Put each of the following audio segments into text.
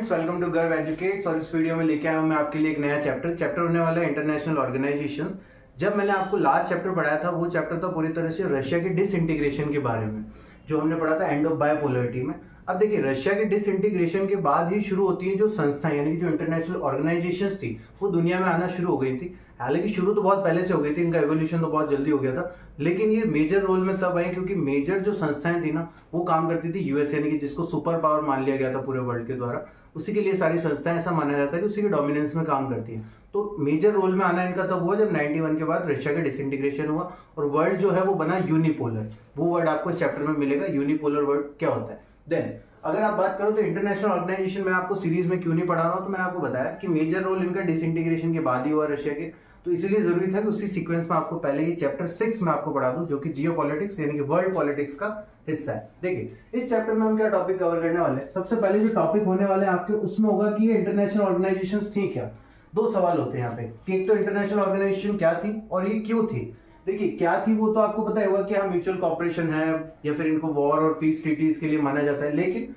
Students, welcome to गर्व educates. और इस वीडियो में लेके आया हूं मैं आपके लिए एक नया चैप्टर होने वाला है इंटरनेशनल ऑर्गेनाइजेशंस। जब मैंने आपको लास्ट चैप्टर पढ़ाया था वो चैप्टर था पूरी तरह से रशिया के डिसइंटीग्रेशन के बारे में, जो हमने पढ़ा था एंड ऑफ बायपोलरिटी में। अब देखिए, रशिया के डिसइंटीग्रेशन के बाद ही शुरू होती है जो संस्थाएं, यानी कि जो इंटरनेशनल ऑर्गेनाइजेशंस थी वो दुनिया में आना शुरू हो गई थी। हालांकि शुरू तो बहुत पहले से हो गई थी, इनका एवोल्यूशन तो बहुत जल्दी हो गया था, लेकिन ये मेजर रोल में तब आई क्योंकि मेजर जो संस्थाएं थी ना वो काम करती थी यूएस, यानी कि जिसको सुपर पावर मान लिया गया था पूरे वर्ल्ड के द्वारा। उसी के लिए सारी संस्थाएं ऐसा माना जाता है कि उसी के डोमिनेंस में काम करती है। तो मेजर रोल में आना इनका तब हुआ जब 91 के बाद रशिया का डिसइंटीग्रेशन हुआ और वर्ल्ड जो है वो बना यूनिपोलर। वो वर्ड आपको इस चैप्टर में मिलेगा, यूनिपोलर वर्ड क्या होता है। देन अगर आप बात करो तो इंटरनेशनल ऑर्गेनाइजेशन में आपको सीरीज में क्यों नहीं पढ़ा रहा हूं, तो मैंने आपको बताया कि मेजर रोल इनका डिसइंटीग्रेशन के बाद ही हुआ रशिया के, तो इसलिए जरूरी था कि उसी सीक्वेंस में आपको पहले ही चैप्टर 6 में आपको पढ़ा दूं, जो कि जियोपॉलिटिक्स यानी कि वर्ल्ड पॉलिटिक्स का हिस्सा है। देखिए इस चैप्टर में हम क्या टॉपिक कवर करने वाले हैं। सबसे पहले जो टॉपिक होने वाले हैं आपके उसमें होगा कि ये इंटरनेशनल ऑर्गेनाइजेशंस थी क्या। दो सवाल होते हैं यहाँ पे कि एक तो इंटरनेशनल ऑर्गेनाइजेशन क्या थी और ये क्यों थी। देखिए क्या थी वो तो आपको पता ही होगा कि हाँ म्यूचुअल कॉपरेशन है या फिर इनको वॉर और पीस ट्रीटीज के लिए माना जाता है, लेकिन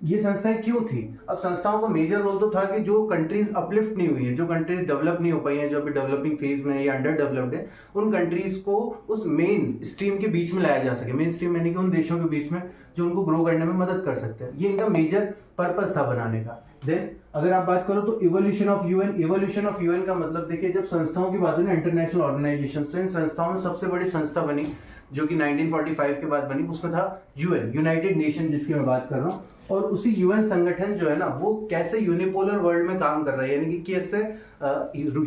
ये संस्थाएं क्यों थी। अब संस्थाओं का मेजर रोल तो था कि जो कंट्रीज अपलिफ्ट नहीं हुई है, जो कंट्रीज डेवलप नहीं हो पाई हैं, जो अभी डेवलपिंग फेज में या अंडर डेवलप्ड है, उन कंट्रीज को उस मेन स्ट्रीम के बीच में लाया जा सके। मेन स्ट्रीम यानी कि उन देशों के बीच में जो उनको ग्रो करने में मदद कर सकते हैं। ये इनका मेजर पर्पस था बनाने का। देन अगर आप बात करो तो evolution of UN. Evolution of UN का मतलब देखिए, जब संस्थाओं की बात हुई ना इंटरनेशनल ऑर्गेनाइजेशन, तो इन संस्थाओं में सबसे बड़ी संस्था बनी जो कि 1945 के बाद बनी, उसमें था यूएन, यूनाइटेड नेशन जिसकी मैं बात कर रहा हूँ। और उसी यूएन संगठन जो है ना वो कैसे यूनिपोलर वर्ल्ड में काम कर रहा है, यानी कि कैसे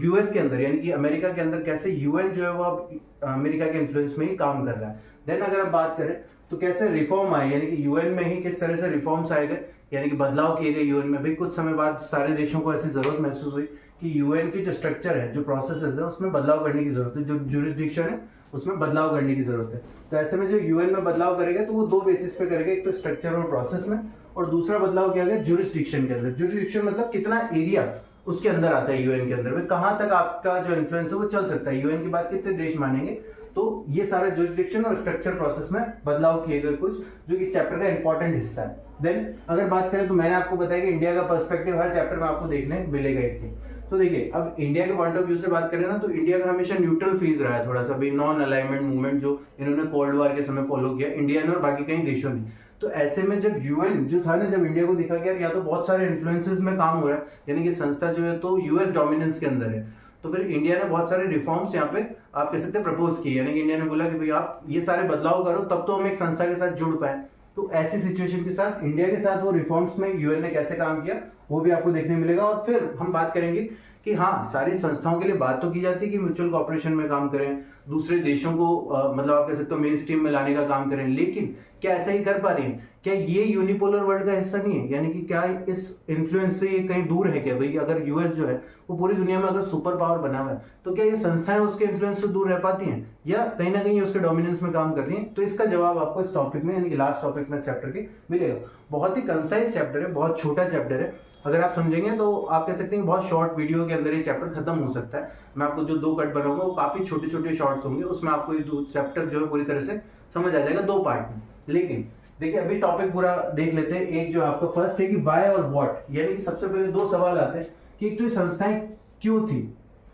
यूएस के अंदर यानी कि अमेरिका के अंदर कैसे यूएन जो है वो अब अमेरिका के इन्फ्लुएंस में ही काम कर रहा है। देन अगर आप बात करें तो कैसे रिफॉर्म आए, यानी कि यूएन में ही किस तरह से रिफॉर्म्स आए गए, यानी कि बदलाव किए गए यूएन में। भाई कुछ समय बाद सारे देशों को ऐसी जरूरत महसूस हुई कि यूएन की जो स्ट्रक्चर है, जो प्रोसेसेस है, उसमें बदलाव करने की जरूरत है, जो जुरिस्डिक्शन है उसमें बदलाव करने की जरूरत है। तो ऐसे में जो यूएन में बदलाव करेगा तो वो दो बेसिस पे करेगा, एक तो स्ट्रक्चर और प्रोसेस में, और दूसरा बदलाव क्या गया जुरिस्डिक्शन के अंदर। जुरिस्डिक्शन मतलब कितना एरिया उसके अंदर आता है यूएन के अंदर में, कहां तक आपका जो इन्फ्लुएंस है वो चल सकता है, यूएन के बाद कितने देश मानेंगे। तो ये सारा जुरिस्डिक्शन और स्ट्रक्चर प्रोसेस में बदलाव किए गए कुछ, जो इस चैप्टर का इंपॉर्टेंट हिस्सा है। देन अगर बात करें तो मैंने आपको बताया कि इंडिया का पर्सपेक्टिव हर चैप्टर में आपको देखने मिलेगा इससे। तो देखिए अब इंडिया के पॉइंट ऑफ व्यू से बात करें ना तो इंडिया का हमेशा न्यूट्रल फेज रहा है, थोड़ा सा भी नॉन अलाइनमेंट मूवमेंट जो इन्होंने कोल्ड वॉर के समय फॉलो किया इंडिया ने और बाकी कई देशों ने। तो ऐसे में जब यूएन जो था ना, जब इंडिया को देखा गया या तो बहुत सारे इन्फ्लुएंसेस में काम हो रहा है, यानी कि संस्था जो है तो यूएस डोमिनेंस के अंदर है, तो फिर इंडिया ने बहुत सारे रिफॉर्म्स यहाँ पे आप कह सकते हैं प्रपोज किए, यानी कि इंडिया ने बोला कि भाई आप ये सारे बदलाव करो तब तो हम एक संस्था के साथ जुड़ पाए। तो ऐसी सिचुएशन के साथ इंडिया के साथ वो रिफॉर्म्स में यूएन ने कैसे काम किया वो भी आपको देखने मिलेगा। और फिर हम बात करेंगे कि हाँ सारी संस्थाओं के लिए बात तो की जाती है कि म्यूचुअल कॉपरेशन में काम करें, दूसरे देशों को मतलब आप कह सकते हो मेन स्ट्रीम में लाने का काम करें, लेकिन क्या ऐसा ही कर पा रही है? क्या ये यूनिपोलर वर्ल्ड का हिस्सा नहीं है? यानी कि क्या इस इन्फ्लुएंस से ये कहीं दूर है क्या? भाई अगर यूएस जो है वो पूरी दुनिया में अगर सुपर पावर बना हुआ है तो क्या ये संस्थाएं उसके इन्फ्लुएंस से दूर रह पाती हैं या कहीं ना कहीं उसके डोमिनेंस में काम कर रही हैं? तो इसका जवाब आपको इस टॉपिक में यानी कि लास्ट टॉपिक में इस चैप्टर के मिलेगा। बहुत ही कंसाइज चैप्टर है, बहुत छोटा चैप्टर है। अगर आप समझेंगे तो आप कह सकते हैं बहुत शॉर्ट वीडियो के अंदर ये चैप्टर खत्म हो सकता है। मैं आपको जो 2 कट बनाऊंगा वो काफी छोटे छोटे शॉर्ट्स होंगे, उसमें आपको ये चैप्टर जो है पूरी तरह से समझ आ जाएगा 2 पार्ट में। लेकिन देखिए अभी टॉपिक पूरा देख लेते हैं। एक जो आपका फर्स्ट है कि वाई और व्हाट, यानी कि सबसे पहले 2 सवाल आते हैं कि एक तो ये संस्थाएं क्यों थी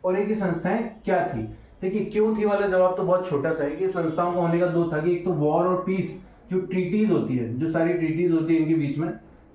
और एक संस्थाएं क्या थी। देखिए क्यों थी वाला जवाब तो बहुत छोटा सा है कि संस्थाओं का होने का 2 था कि एक तो वॉर और पीस, जो ट्रीटीज होती है, जो सारी ट्रीटीज होती है इनके बीच में,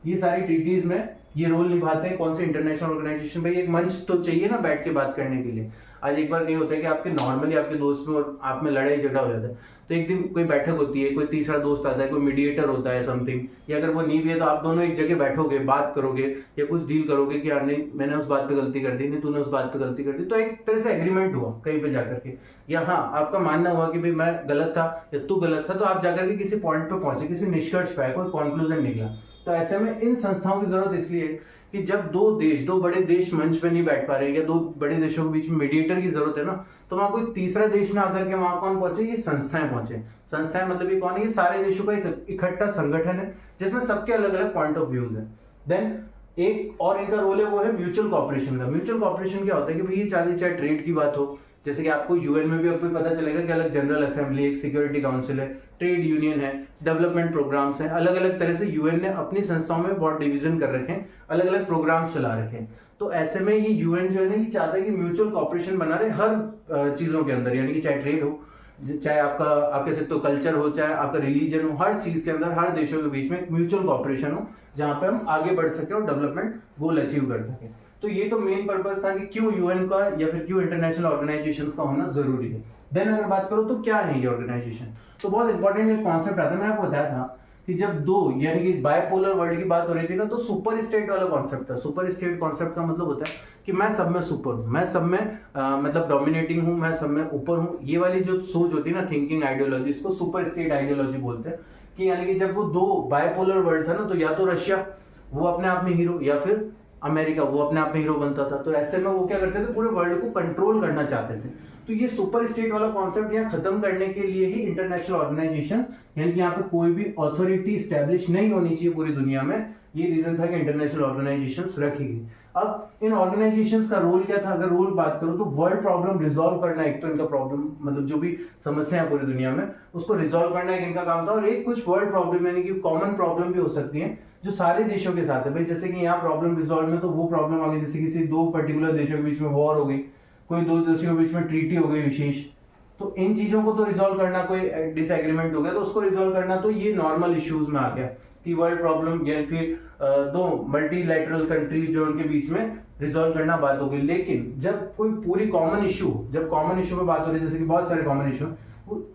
ये सारी ट्रीटीज में ये रोल निभाते हैं कौन से इंटरनेशनल ऑर्गेनाइजेशन। भाई एक मंच तो चाहिए ना बैठ के बात करने के लिए। आज एक बार नहीं होता है कि आपके नॉर्मली आपके दोस्त में और आप में लड़ाई झगड़ा हो जाता है, तो एक दिन कोई बैठक होती है, कोई तीसरा दोस्त आता है, कोई मीडिएटर होता है समथिंग, या अगर वो नहीं भी है तो आप दोनों एक जगह बैठोगे, बात करोगे या कुछ डील करोगे कि यार नहीं मैंने उस बात पे गलती कर दी, नहीं तूने उस बात पे गलती कर दी, तो एक तरह से एग्रीमेंट हुआ कहीं पे जाकर के, या हाँ आपका मानना हुआ कि भाई मैं गलत था या तू गलत था, तो आप जाकर के किसी पॉइंट पे पहुंचे, किसी निष्कर्ष पे आए, कोई कंक्लूजन निकला। तो ऐसे में इन संस्थाओं की जरूरत इसलिए है कि जब 2 बड़े देश मंच पे नहीं बैठ पा रहे या 2 बड़े देशों के बीच में मीडिएटर की जरूरत है ना, तो वहां कोई तीसरा देश ना आकर के वहां कौन पहुंचे? ये संस्थाएं पहुंचे। संस्थाएं मतलब ये कौन है? ये सारे देशों का एक इकट्ठा संगठन है जिसमें सबके अलग अलग पॉइंट ऑफ व्यूज है। देन एक और इनका रोल है वो है म्यूचुअल कॉपरेशन का। म्यूचुअल कॉपरेशन क्या होता है कि भाई ये चाहे ट्रेड की बात हो जैसे कि आपको यूएन में भी आपको पता चलेगा कि अलग जनरल असेंबली, एक सिक्योरिटी काउंसिल है, ट्रेड यूनियन है, डेवलपमेंट प्रोग्राम्स हैं, अलग अलग तरह से यूएन ने अपनी संस्थाओं में बहुत डिवीजन कर रखे हैं, अलग अलग प्रोग्राम्स चला रखे हैं। तो ऐसे में ये यूएन जो है ना, ये चाहता है कि म्यूचुअल कॉपरेशन बना रहे हर चीजों के अंदर, यानी कि चाहे ट्रेड हो, चाहे आपका आप कह सकते हो कल्चर हो, चाहे आपका रिलीजन हो, हर चीज के अंदर हर देशों के बीच में म्यूचुअल कॉपरेशन हो, जहां पे हम आगे बढ़ सके और डेवलपमेंट गोल अचीव कर सके। तो ये तो मेन पर्पस था कि क्यों यूएन का या फिर क्यों इंटरनेशनल ऑर्गेनाइजेशंस का होना जरूरी है। देन अगर बात करो तो क्या है ये ऑर्गेनाइजेशन, तो बहुत इंपॉर्टेंट एक कॉन्सेप्ट आता है। मैंने आपको बताया था कि जब दो यानी कि बायपोलर वर्ल्ड की बात हो रही थी ना, तो सुपर स्टेट वाला कॉन्सेप्ट था। सुपर स्टेट कॉन्सेप्ट का मतलब होता है कि मैं सब में सुपर हूं, मैं सब में मतलब डोमिनेटिंग हूं, मैं सब में ऊपर हूं। ये वाली जो सोच होती है ना, थिंकिंग आइडियोलॉजी, इसको सुपर स्टेट आइडियोलॉजी बोलते हैं। कि यानी कि जब वो दो बायपोलर वर्ल्ड था ना, तो या तो रशिया वो अपने आप में हीरो, या फिर अमेरिका वो अपने आप में हीरो बनता था। तो ऐसे में वो क्या करते थे, पूरे वर्ल्ड को कंट्रोल करना चाहते थे। तो ये सुपर स्टेट वाला कॉन्सेप्ट यहाँ खत्म करने के लिए ही इंटरनेशनल ऑर्गेनाइजेशन, यानी कि यहाँ पे कोई भी अथॉरिटी स्टैब्लिश नहीं होनी चाहिए पूरी दुनिया में, ये रीजन था कि इंटरनेशनल ऑर्गेनाइजेशंस रखी गई। अब इन ऑर्गेनाइजेशंस का रोल क्या था, अगर रोल बात करूं तो वर्ल्ड प्रॉब्लम रिजॉल्व करना, एक तो इनका प्रॉब्लम मतलब जो भी समस्या है पूरी दुनिया में उसको रिजॉल्व करना एक इनका काम था। और एक कुछ वर्ल्ड प्रॉब्लम यानी कि कॉमन प्रॉब्लम भी हो सकती है जो सारे देशों के साथ है भाई। जैसे कि यहाँ प्रॉब्लम रिजॉल्व में तो वो प्रॉब्लम आ गई, जैसे किसी दो पर्टिकुलर देशों के बीच में वॉर हो गई, कोई दो देशों के बीच में ट्रीटी हो गई विशेष, तो इन चीजों को तो रिजॉल्व करना, कोई डिसएग्रीमेंट हो गया तो उसको रिजॉल्व करना, तो ये नॉर्मल इश्यूज में आ गया कि वर्ल्ड प्रॉब्लम या फिर दो मल्टीलैटरल कंट्रीज जो उनके बीच में रिजॉल्व करना बात हो गई। लेकिन जब कोई पूरी कॉमन इशू, जब कॉमन इशू पे बात हो रही है, जैसे कि बहुत सारे कॉमन इशू,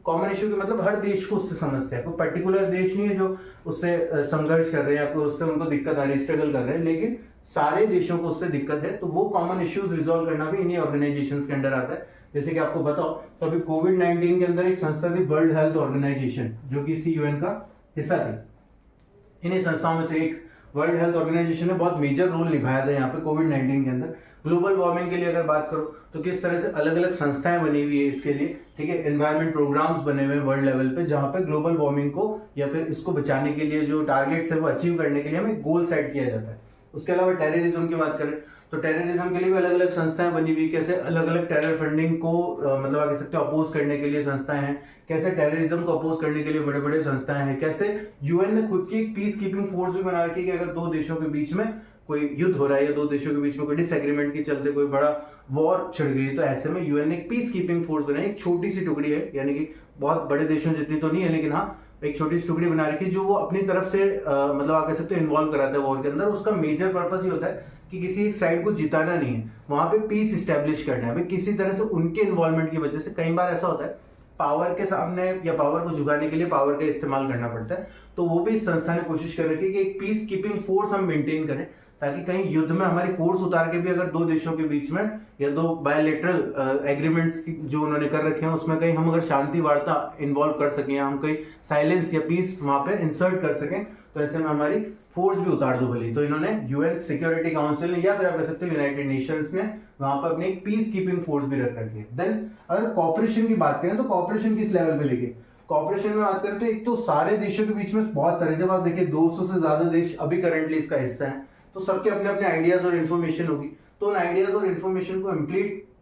कॉमन इशू के मतलब हर देश को उससे समस्या है, कोई पर्टिकुलर देश नहीं है जो उससे संघर्ष कर रहे हैं या कोई उससे उनको दिक्कत आ रही है, स्ट्रगल कर रहे हैं, लेकिन सारे देशों को उससे दिक्कत है। तो वो कॉमन इश्यूज रिजॉल्व करना भी इन्हीं ऑर्गेनाइजेशंस के अंडर आता है। जैसे कि आपको बताओ तो अभी कोविड-19 के अंदर एक संस्था थी वर्ल्ड हेल्थ ऑर्गेनाइजेशन, जो कि इसी यूएन का हिस्सा थी। इन्हीं संस्थाओं में से एक वर्ल्ड हेल्थ ऑर्गेनाइजेशन ने बहुत मेजर रोल निभाया था यहाँ पे कोविड-19 के अंदर। ग्लोबल वार्मिंग के लिए अगर बात करो तो किस तरह से अलग अलग संस्थाएं बनी हुई है इसके लिए, ठीक है, एनवायरमेंट प्रोग्राम्स बने हुए हैं वर्ल्ड लेवल पे, जहां पे ग्लोबल वार्मिंग को या फिर इसको बचाने के लिए जो टारगेट्स है वो अचीव करने के लिए हमें गोल सेट किया जाता है। उसके अलावा टेररिज्म की बात करें तो टेररिज्म के लिए भी अलग अलग संस्थाएं बनी हुई, कैसे अलग अलग टेरर फंडिंग को मतलब आप कह सकते हो अपोज करने के लिए संस्थाएं हैं, कैसे टेररिज्म को अपोज करने के लिए बड़े बड़े संस्थाएं हैं, कैसे यूएन ने खुद की एक पीस कीपिंग फोर्स भी बना रखी है कि अगर दो देशों के बीच में कोई युद्ध हो रहा है या दो देशों के बीच में कोई डिसएग्रीमेंट के चलते कोई बड़ा वॉर छिड़ गई, तो ऐसे में यूएन ने एक पीस कीपिंग फोर्स बनाई, एक छोटी सी टुकड़ी है, यानी कि बहुत बड़े देशों जितनी तो नहीं है, लेकिन हाँ एक छोटी सी टुकड़ी बना रखी है जो वो अपनी तरफ से मतलब आप कह सकते हो इन्वॉल्व कराता है वॉर के अंदर। उसका मेजर पर्पस ये होता है कि किसी एक साइड को जिताना नहीं है, वहां पे पीस स्टैब्लिश करना है भाई। किसी तरह से उनके इन्वॉल्वमेंट की वजह से कई बार ऐसा होता है पावर के सामने या पावर को झुकाने के लिए पावर का इस्तेमाल करना पड़ता है, तो वो भी इस संस्था ने कोशिश कर रखी है कि एक पीस कीपिंग फोर्स हम मेंटेन करें, ताकि कहीं युद्ध में हमारी फोर्स उतार के भी अगर दो देशों के बीच में या दो बायलैटरल एग्रीमेंट्स जो उन्होंने कर रखे हैं उसमें कहीं हम अगर शांति वार्ता इन्वॉल्व कर सकें या हम कहीं साइलेंस या पीस वहां पे इंसर्ट कर सकें, तो ऐसे में हमारी फोर्स भी उतार दो भली। तो इन्होंने यूएन सिक्योरिटी काउंसिल ने या फिर आप कह सकते हो यूनाइटेड नेशंस ने वहां पर अपनी एक पीस कीपिंग फोर्स भी रख रखी है। देन अगर कॉपरेशन की बात करें तो कॉपरेशन किस लेवल पे लेके कॉपरेशन में बात करें तो एक तो सारे देशों के बीच में बहुत सारे, जब आप देखिए 200 से ज्यादा देश अभी करंटली इसका हिस्सा है, तो सबके अपने अपने आइडियाज और इन्फॉर्मेशन होगी, तो उन आइडियाज और इन्फॉर्मेशन को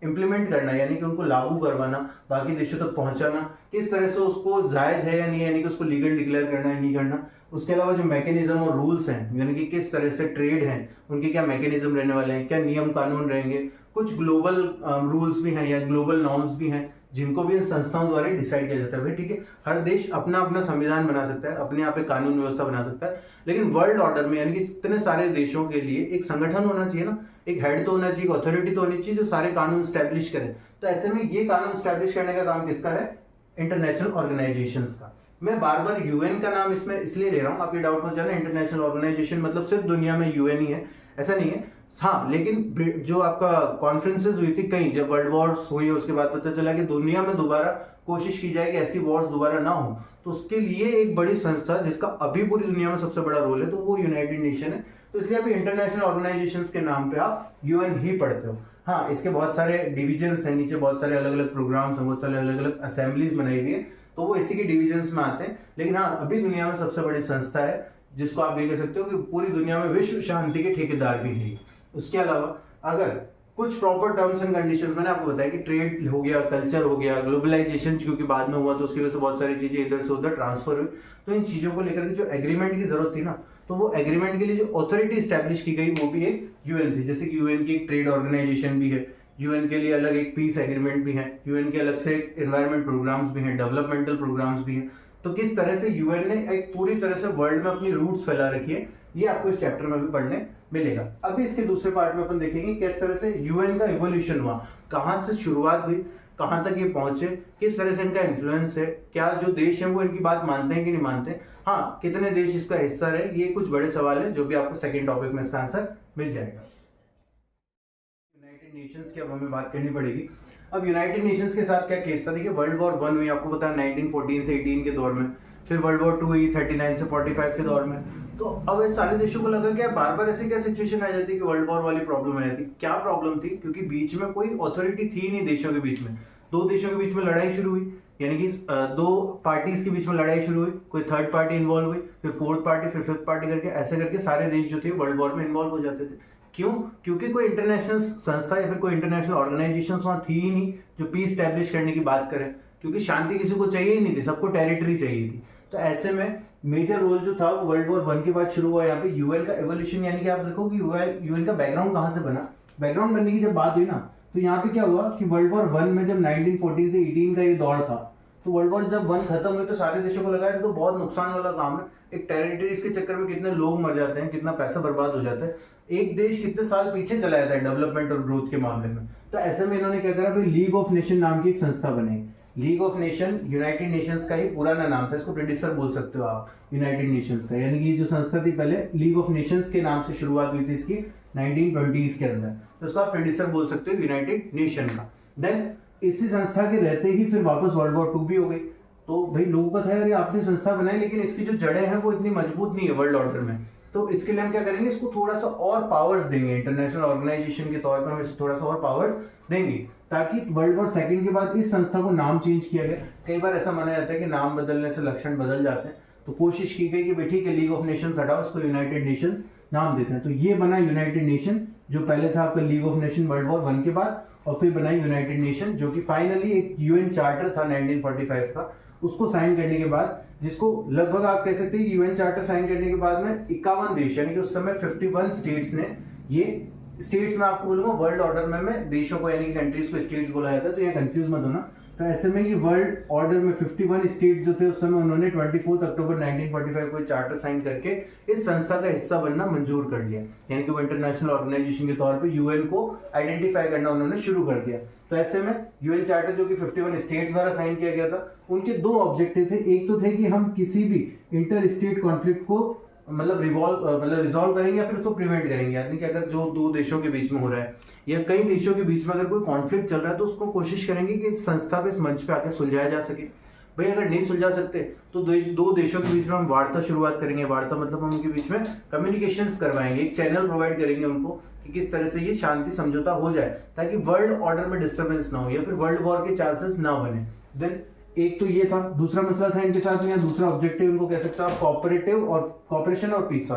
इम्प्लीमेंट करना यानी कि उनको लागू करवाना, बाकी देशों तक पहुंचाना, किस तरह से उसको जायज है या नहीं, यानी कि उसको लीगल डिक्लेयर करना है नहीं करना। उसके अलावा जो मैकेनिज्म और रूल्स हैं, यानी कि किस तरह से ट्रेड हैं उनके क्या मैकेनिज्म रहने वाले हैं, क्या नियम कानून रहेंगे, कुछ ग्लोबल रूल्स भी हैं या ग्लोबल नॉर्म्स भी हैं जिनको भी इन संस्थाओं द्वारा डिसाइड किया जाता है। भाई ठीक है, हर देश अपना अपना संविधान बना सकता है, अपने यहाँ पे कानून व्यवस्था बना सकता है, लेकिन वर्ल्ड ऑर्डर में यानी कि इतने सारे देशों के लिए एक संगठन होना चाहिए ना, एक हेड तो होना चाहिए, एक अथॉरिटी तो होनी चाहिए जो सारे कानून स्टैब्लिश करे। तो ऐसे में ये कानून स्टैब्लिश करने का काम किसका है, इंटरनेशनल ऑर्गेनाइजेशंस का। मैं बार बार यूएन का नाम इसमें इसलिए ले रहा हूँ, आप ये डाउट मत जाना इंटरनेशनल ऑर्गेनाइजेशन मतलब सिर्फ दुनिया में यूएन ही है, ऐसा नहीं है। हाँ, लेकिन जो आपका कॉन्फ्रेंसेस हुई थी कहीं, जब वर्ल्ड वॉर्स हुई उसके बाद पता चला कि दुनिया में दोबारा कोशिश की जाए कि ऐसी वॉर्स दोबारा ना हो, तो उसके लिए एक बड़ी संस्था जिसका अभी पूरी दुनिया में सबसे बड़ा रोल है तो वो यूनाइटेड नेशन है। तो इसलिए अभी इंटरनेशनल ऑर्गेनाइजेशंस के नाम पे आप यूएन ही पढ़ते हो। हाँ, इसके बहुत सारे डिविजन्स हैं, नीचे बहुत सारे अलग अलग प्रोग्राम्स हैं, बहुत सारे अलग अलग असेंबलीज बनाई हुई है, तो वो इसी के डिविजन्स में आते हैं। लेकिन हाँ, अभी दुनिया में सबसे बड़ी संस्था है जिसको आप ये कह सकते हो कि पूरी दुनिया में विश्व शांति के ठेकेदार भी है। उसके अलावा अगर कुछ प्रॉपर टर्म्स एंड कंडीशंस मैंने आपको बताया कि ट्रेड हो गया, कल्चर हो गया, ग्लोबलाइजेशन क्योंकि बाद में हुआ तो उसकी वजह से बहुत सारी चीजें इधर से उधर ट्रांसफर हुई। तो इन चीजों को लेकर के जो एग्रीमेंट की जरूरत थी ना, तो वो एग्रीमेंट के लिए जो अथॉरिटी स्टैब्लिश की गई वो भी एक यूएन थी। जैसे कि यूएन की एक ट्रेड ऑर्गेनाइजेशन भी है, यूएन के लिए अलग एक पीस एग्रीमेंट भी है, यूएन के अलग से एनवायरमेंट प्रोग्राम्स भी हैं, डेवलपमेंटल प्रोग्राम्स भी हैं। तो किस तरह से यूएन ने एक पूरी तरह से वर्ल्ड में अपनी रूट्स फैला रखी है, ये आपको इस चैप्टर में भी पढ़ने मिलेगा। अभी इसके दूसरे पार्ट में अपन देखेंगे किस तरह से यूएन का इवोल्यूशन हुआ, कहां से शुरुआत हुई, कहां तक ये पहुंचे, किस तरह से इनका इन्फ्लुएंस है, क्या जो देश है वो इनकी बात मानते हैं कि नहीं मानते, हाँ कितने देश इसका हिस्सा रहे। ये कुछ बड़े सवाल है जो भी आपको सेकेंड टॉपिक में इसका आंसर मिल जाएगा। यूनाइटेड नेशंस की अब हमें बात करनी पड़ेगी। अब यूनाइटेड नेशंस के साथ क्या केस था, देखिए वर्ल्ड वॉर 1 हुई, आपको पता है 1914 से 18 के दौर में, फिर वर्ल्ड वॉर 2 हुई 39 से 45 के दौर में। तो अब इस सारे देशों को लगा कि बार बार ऐसी क्या सिचुएशन आ जाती है कि वर्ल्ड वॉर वाली प्रॉब्लम आ जाती। क्या प्रॉब्लम थी, क्योंकि बीच में कोई अथॉरिटी थी नहीं देशों के बीच में, दो देशों के बीच में लड़ाई शुरू हुई, यानी कि दो पार्टीज के बीच में लड़ाई शुरू हुई, कोई थर्ड पार्टी इन्वॉल्व हुई, फिर फोर्थ पार्टी, फिर फिफ्थ पार्टी करके ऐसे करके सारे देश जो थे वर्ल्ड वॉर में इन्वॉल्व हो जाते थे। क्यों? क्योंकि कोई इंटरनेशनल संस्था या फिर कोई इंटरनेशनल ऑर्गेनाइजेशन वहां थी ही नहीं जो पीस स्टैब्लिश करने की बात करे, क्योंकि शांति किसी को चाहिए ही नहीं थी, सबको टेरिटरी चाहिए थी। तो ऐसे में मेजर रोल जो था वो वर्ल्ड वॉर 1 के बाद शुरू हुआ यहाँ पे यूएन का एवोल्यूशन, यानी कि आप देखो कि यूएन का बैकग्राउंड कहाँ से बना। बैकग्राउंड बनने की जब बात हुई ना, तो यहाँ पे क्या हुआ कि वर्ल्ड वॉर 1 में जब 1914 से 18 का ये दौर था, तो वर्ल्ड वॉर जब 1 खत्म हुई तो सारे देशों को लगा तो बहुत नुकसान वाला काम है, एक टेरिटरीज के चक्कर में कितने लोग मर जाते हैं, कितना पैसा बर्बाद हो जाता है, एक देश कितने साल पीछे चला जाता है डेवलपमेंट और ग्रोथ के मामले में। तो ऐसे में इन्होंने क्या करा, भाई लीग ऑफ नेशन नाम की एक संस्था बनाई। League of nation United Nations का ही पुराना नाम था, इसको प्रेडिसर बोल सकते हो आप यूनाइटेड नेशंस का, यानी कि ये जो संस्था थी पहले लीग ऑफ नेशंस के नाम से शुरुआत हुई थी इसकी 1920s के अंदर, तो इसको आप प्रेडिसर बोल सकते हो यूनाइटेड नेशन का। देन इसी संस्था के रहते ही फिर वापस वर्ल्ड वॉर 2 भी हो गई। तो भाई लोगों का था यार आपने संस्था बनाई, लेकिन इसकी जो जड़ें हैं वो इतनी मजबूत नहीं है वर्ल्ड ऑर्डर में, तो इसके लिए हम क्या करेंगे, इसको थोड़ा सा और पावर्स देंगे, इंटरनेशनल ऑर्गेनाइजेशन के तौर पर हम इसको थोड़ा सा और पावर्स देंगे, ताकि वर्ल्ड वॉर 2 के बाद इस संस्था को नाम चेंज किया गया। कई बार ऐसा माना जाता है कि नाम बदलने से लक्षण बदल जाते हैं, तो कोशिश की गई कि भाई ठीक है लीग ऑफ नेशंस हटाओ, इसको यूनाइटेड नेशंस नाम देते हैं। तो ये बना यूनाइटेड नेशन, जो पहले था आपका league of nation world war 1 के बाद, और फिर बना यूनाइटेड नेशन, जो कि फाइनली एक यूएन चार्टर था 1945 का, उसको साइन करने के बाद, जिसको लगभग आप कह सकते हैं यूएन चार्टर साइन करने के बाद में 51 देश, यानी कि उस समय 51 स्टेट्स ने, ये स्टेट्स में आपको बोलूंगा वर्ल्ड ऑर्डर में मैं देशों को यानी कि कंट्रीज को स्टेट्स बोला जाता है, तो यहाँ कंफ्यूज मत होना। तो ऐसे में ये वर्ल्ड ऑर्डर में 51 स्टेट्स जो थे उस समय, उन्होंने 24 अक्टूबर 1945 को चार्टर साइन करके इस संस्था का हिस्सा बनना मंजूर कर लिया, यानी कि वो इंटरनेशनल ऑर्गेनाइजेशन के तौर पे यूएन को आइडेंटिफाई करना उन्होंने शुरू कर दिया। तो ऐसे में यूएन चार्टर जो कि 51 स्टेट्स द्वारा साइन किया गया था, उनके दो ऑब्जेक्टिव थे। एक तो थे कि हम किसी भी इंटर स्टेट कॉन्फ्लिक्ट को रिजॉल्व करेंगे या फिर उसको प्रिवेंट करेंगे, यानी कि अगर जो दो देशों के बीच में हो रहा है या कई देशों के बीच में अगर कोई कॉन्फ्लिक्ट चल रहा है, तो उसको कोशिश करेंगे कि इस संस्था पे, इस मंच पे आके सुलझाया जा सके। भाई अगर नहीं सुलझा सकते तो दो देशों के बीच में हम वार्ता शुरुआत करेंगे। वार्ता मतलब हम उनके बीच में कम्युनिकेशंस करवाएंगे, एक चैनल प्रोवाइड करेंगे उनको कि किस तरह से ये शांति समझौता हो जाए, ताकि वर्ल्ड ऑर्डर में डिस्टर्बेंस ना हो या फिर वर्ल्ड वॉर के चांसेस ना बने। देन एक तो ये था, दूसरा मसला था इनके साथ में, दूसरा ऑब्जेक्टिव इनको कह सकते हो आप कॉपरेशन और पीस।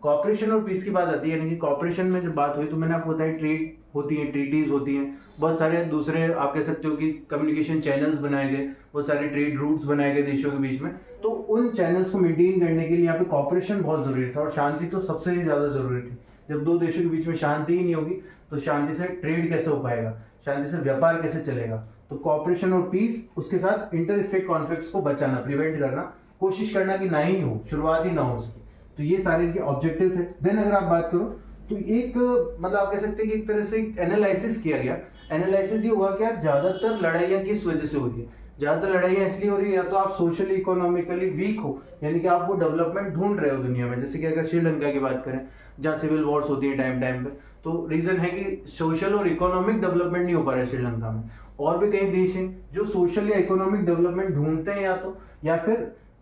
कॉपरेशन और पीस की बात आती है, यानी कि कॉपरेशन में जब बात हुई तो मैंने आपको बताया ट्रेड होती है, ट्रीटीज होती हैं, बहुत सारे दूसरे आप कह सकते हो कि कम्युनिकेशन चैनल्स बनाए गए, बहुत सारे ट्रेड रूट्स बनाए गए देशों के बीच में। तो उन चैनल्स को मेंटेन करने के लिए यहाँ पे कॉपरेशन बहुत जरूरी था, और शांति तो सबसे ही ज्यादा जरूरी थी। जब दो देशों के बीच में शांति ही नहीं होगी तो शांति से ट्रेड कैसे हो पाएगा, शांति से व्यापार कैसे चलेगा। तो कॉपरेशन और पीस, उसके साथ इंटर स्टेट कॉन्फ्लिक्ट्स को बचाना, प्रिवेंट करना, कोशिश करना कि ना ही हो, शुरुआत ही ना हो उसकी। तो ये सारे इनके ऑब्जेक्टिव थे। देन अगर आप बात करो तो एक मतलब आप कह सकते हैं कि एक तरह से एनालिसिस किया गया। एनालिसिस ये हुआ कि यार ज्यादातर लड़ाइयाँ किस वजह से हो रही है। ज्यादातर लड़ाइयाँ इसलिए हो रही है या तो आप सोशली इकोनॉमिकली वीक हो, यानी कि आप वो डेवलपमेंट ढूंढ रहे हो दुनिया में, जैसे कि अगर श्रीलंका की बात करें जहाँ सिविल वॉर्स होती है टाइम टाइम पे, तो रीजन है कि सोशल और इकोनॉमिक डेवलपमेंट नहीं हो पा रहा है श्रीलंका में। और भी कई देश हैं जो सोशल या इकोनॉमिक डेवलपमेंट ढूंढते हैं या फिर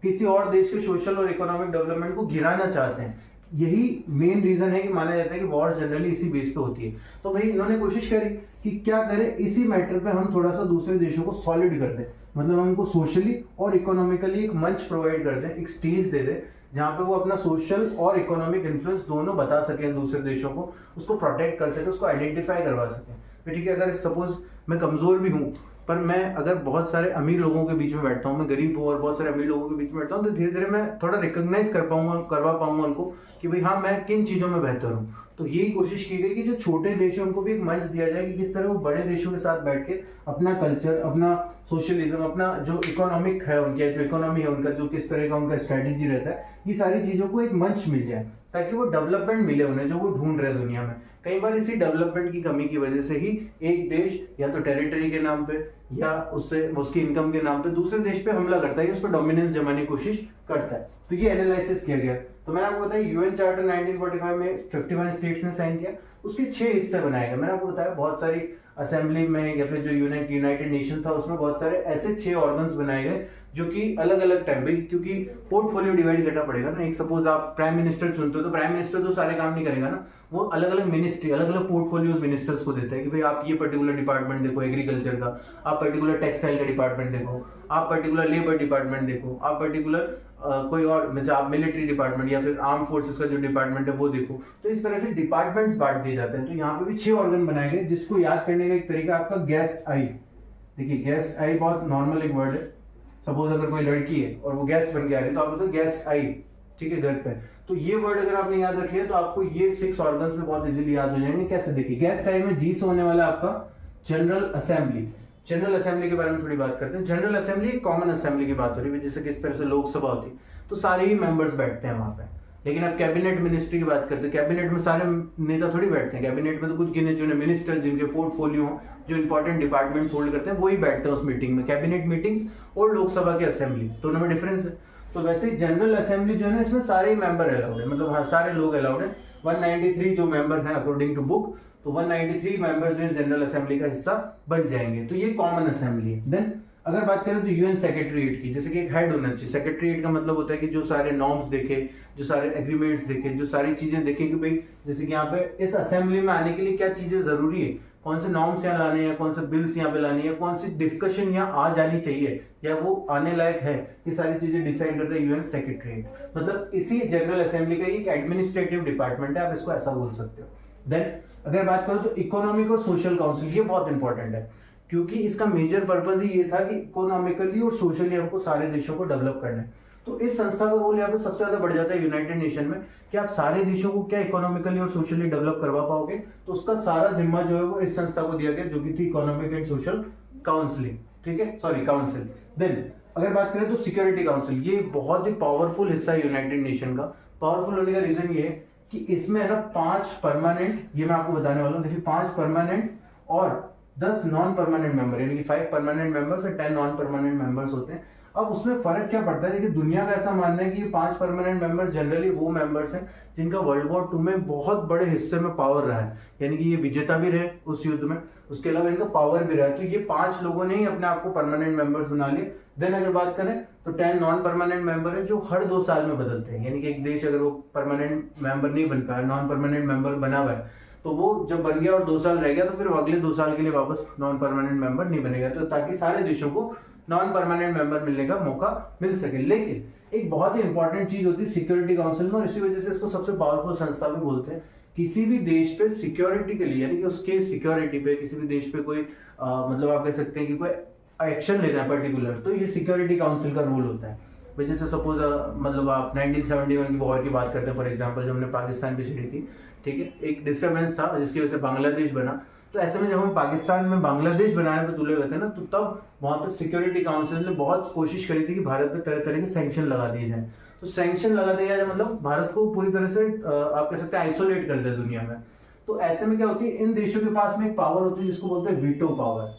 किसी और देश के सोशल और इकोनॉमिक डेवलपमेंट को गिराना चाहते हैं। यही मेन रीजन है कि माना जाता है कि वॉर जनरली इसी बेस पे होती है। तो भाई इन्होंने कोशिश करी कि क्या करें, इसी मैटर पे हम थोड़ा सा दूसरे देशों को सॉलिड कर दें, मतलब हम उनको सोशली और इकोनॉमिकली एक मंच प्रोवाइड कर दें, एक स्टेज दे दें, जहाँ पे वो अपना सोशल और इकोनॉमिक इन्फ्लुएंस दोनों बता सकें दूसरे देशों को, उसको प्रोटेक्ट कर सके, उसको आइडेंटिफाई करवा सकें। ठीक है, अगर सपोज मैं कमजोर भी हूँ पर मैं अगर बहुत सारे अमीर लोगों के बीच में बैठता हूँ, मैं गरीब हूँ और बहुत सारे अमीर लोगों के बीच में बैठता हूँ, तो धीरे धीरे मैं थोड़ा रिकॉग्नाइज करवा पाऊंगा उनको कि भाई हाँ मैं किन चीज़ों में बेहतर हूँ। तो यही कोशिश की गई कि जो छोटे देश हैं उनको भी एक मंच दिया जाए कि किस तरह वो बड़े देशों के साथ बैठ के अपना कल्चर, अपना सोशलिज्म, अपना जो इकोनॉमिक है उनका, जो इकोनॉमी है उनका, जो किस तरह का उनका स्ट्रेटेजी रहता है, ये सारी चीज़ों को एक मंच मिल जाए ताकि वो डेवलपमेंट मिले उन्हें जो वो ढूंढ रहे हैं दुनिया में। कई बार इसी डेवलपमेंट की कमी की वजह से ही एक देश या तो टेरिटरी के नाम पे या उससे उसकी इनकम के नाम पे दूसरे देश पे हमला करता है, उस पर डोमिनेंस जमाने की कोशिश करता है। तो ये एनालिसिस किया गया। तो मैंने आपको बताया यूएन चार्टर 1945 में 51 स्टेट्स ने साइन किया, उसके 6 हिस्से बनाए गए। मैंने आपको बताया बहुत सारी असेंबली में या फिर जो यूनाइटेड नेशन था उसमें बहुत सारे ऐसे 6 ऑर्गन्स बनाए गए जो कि अलग अलग टाइम पे, क्योंकि पोर्टफोलियो डिवाइड करना पड़ेगा ना। एक सपोज आप प्राइम मिनिस्टर चुनते हो तो प्राइम मिनिस्टर तो सारे काम नहीं करेगा ना, वो अलग अलग मिनिस्ट्री, अलग अलग पोर्टफोलियोज मिनिस्टर्स को देता है कि भाई आप ये पर्टिकुलर डिपार्टमेंट देखो एग्रीकल्चर का, आप पर्टिकुलर टेक्सटाइल का डिपार्टमेंट देखो, आप पर्टिकुलर लेबर डिपार्टमेंट देखो, आप पर्टिकुलर कोई और मतलब आप मिलिट्री डिपार्टमेंट या फिर आर्म फोर्सेस का जो डिपार्टमेंट है वो देखो। तो इस तरह से डिपार्टमेंट्स बांट दिए जाते हैं। तो यहाँ पे भी 6 ऑर्गन बनाए गए जिसको याद करने का एक तरीका आपका गेस्ट आई। देखिए गेस्ट आई बहुत नॉर्मल एक वर्ड है। सपोज अगर कोई लड़की है और वो गेस्ट बन के आ रही है तो आप बताओ गेस्ट आई, ठीक है, घर पे। तो ये वर्ड अगर आपने याद रख लिया तो आपको ये 6 ऑर्गन्स में बहुत इजीली याद हो जाएंगे। कैसे? देखिए गेस्ट आई में जी से होने वाला आपका जनरल असेंबली। जनरल असेंबली के बारे में थोड़ी बात करते हैं। जनरल असेंबली एक कॉमन असेंबली की बात हो रही है, जैसे किस तरह से लोकसभा होती तो सारे ही मेंबर्स बैठते हैं वहां पे। लेकिन अब कैबिनेट मिनिस्ट्री की बात करते हैं, कैबिनेट में सारे नेता थोड़ी बैठते हैं। कैबिनेट में तो कुछ गिने चुने मिनिस्टर जिनके पोर्टफोलियो जो इंपॉर्टेंट डिपार्टमेंट्स होल्ड करते हैं वही बैठते हैं उस मीटिंग में। कैबिनेट मीटिंग्स और लोकसभा की असेंबली दोनों में डिफरेंस है। तो वैसे जनरल असेंबली जो है ना, इसमें सारे ही मेंबर अलाउड है, मतलब हाँ सारे लोग अलाउड है। 193 जो मेंबर्स हैं अकॉर्डिंग टू बुक, तो 193 मेंबर्स जो जनरल असेंबली का हिस्सा बन जाएंगे। तो ये कॉमन असेंबली है। देन अगर बात करें तो यूएन सेक्रेटरीट की, जैसे कि एक हेड होना चाहिए। सेक्रेटरीट का मतलब होता है कि जो सारे नॉर्म्स देखे, जो सारे एग्रीमेंट्स देखे, जो सारी चीजें देखे कि भाई जैसे कि यहाँ पे इस असेंबली में आने के लिए क्या चीजें जरूरी है, कौन से नॉर्म्स यहाँ लाने हैं, कौन से बिल्स यहाँ पे लानी है, कौन सी डिस्कशन यहाँ आ जानी चाहिए या वो आने लायक है, ये सारी चीजें डिसाइड करता है यूएन सेक्रेटरीट। मतलब इसी जनरल असेंबली का एक एडमिनिस्ट्रेटिव डिपार्टमेंट है, आप इसको ऐसा बोल सकते हो। देन अगर बात करो तो इकोनॉमिक और सोशल काउंसिल, ये बहुत इंपॉर्टेंट है क्योंकि इसका मेजर पर्पज ही ये था कि इकोनॉमिकली और सोशली हमको सारे देशों को डेवलप करना है। तो इस संस्था का रोल यहाँ पे सबसे ज्यादा बढ़ जाता है यूनाइटेड नेशन में कि आप सारे देशों को क्या इकोनॉमिकली और सोशली डेवलप करवा पाओगे। तो उसका सारा जिम्मा जो है वो इस संस्था को दिया गया जो कि थी इकोनॉमिक एंड सोशल काउंसिलिंग, ठीक है, सॉरी काउंसिल। देन अगर बात करें तो सिक्योरिटी काउंसिल, ये बहुत ही पावरफुल हिस्सा है यूनाइटेड नेशन का। पावरफुल होने का रीजन ये है कि इसमें है ना 5 परमानेंट, ये मैं आपको बताने वाला हूँ, देखिए 5 परमानेंट और 10 नॉन परमानेंट मेंबर, यानी कि 5 परमानेंट मेंबर्स और 10 नॉन परमानेंट मेंबर्स होते हैं। अब उसमें फर्क क्या पड़ता है कि दुनिया का ऐसा मानना है कि ये 5 परमानेंट मेंबर्स जनरली वो मेंबर्स हैं जिनका वर्ल्ड वॉर 2 में बहुत बड़े हिस्से में पावर रहा है, यानी कि ये विजेता भी रहे उस युद्ध में, उसके अलावा इनका पावर भी रहा है। तो ये 5 लोगों ने ही अपने आप को परमानेंट मेंबर्स बना लिए। देन अगर बात करें तो 10 नॉन परमानेंट मेंबर है जो हर 2 साल में बदलते हैं, यानी कि एक देश अगर वो परमानेंट मेंबर नहीं बन पाया, नॉन परमानेंट मेंबर बना हुआ है, तो वो जब बन गया और 2 साल रह गया तो फिर वो अगले 2 साल के लिए वापस नॉन परमानेंट मेंबर नहीं बनेगा, तो ताकि सारे देशों को नॉन परमानेंट मेंबर मिलने का मौका मिल सके। लेकिन एक बहुत ही इंपॉर्टेंट चीज होती है सिक्योरिटी काउंसिल में, और इसी वजह से इसको सबसे पावरफुल संस्था भी बोलते हैं। किसी भी देश पे सिक्योरिटी के लिए, यानी कि उसके सिक्योरिटी पे किसी भी देश पे कोई मतलब आप कह सकते हैं कि कोई एक्शन लेना है पर्टिकुलर, तो ये सिक्योरिटी काउंसिल का रोल होता है। जैसे सपोज मतलब आप 1971 की वॉर की बात करते हैं फॉर एग्जांपल, जब हमने पाकिस्तान पे छिड़ी थी, ठीक है, एक डिस्टर्बेंस था जिसकी वजह से बांग्लादेश बना। तो ऐसे में जब हम पाकिस्तान में बांग्लादेश बनाने पे तुले हुए थे ना, तो तब वहां पर सिक्योरिटी काउंसिल ने बहुत कोशिश करी थी कि भारत पे तरह तरह के सैंक्शन लगा दिए जाए। तो सैंक्शन लगा दिया जाए मतलब भारत को पूरी तरह से आप कह सकते हैं आइसोलेट कर दे दुनिया में। तो ऐसे में क्या होती है, इन देशों के पास में एक पावर होती है जिसको बोलते हैं वीटो पावर,